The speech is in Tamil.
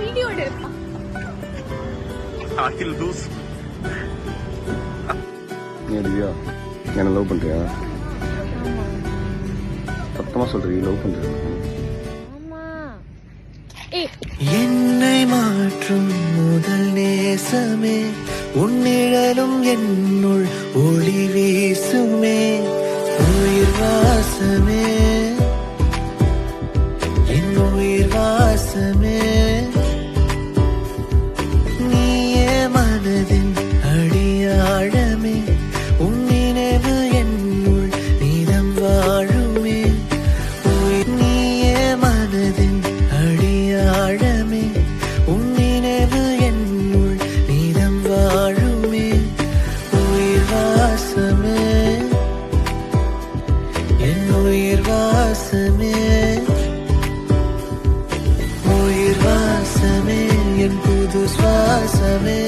வீடியோ எடுப்பா ஆக்கில் லூஸ். நீ திவ்யா என்ன லவ் பண்றியா? சத்தமா சொல்றீ லவ் பண்றியா? என்னை மாற்றும் முதல் நேசமே உன்னிழலும் என்னுள் ஒளி வீசுமே உயிர் வாசமே என் உயிர் வாசமே நீயே மனதின் அடியாழமே உன் நினைவு என்னுள் நீதம் வாழுமே நீயே மனதின் அடியாழமே உன் நினைவு என்னுள் நீதம் வாழுமே உயிர் வாசமே என் உயிர் வாசமே உயிர் வாசமே என் புது சுவாசமே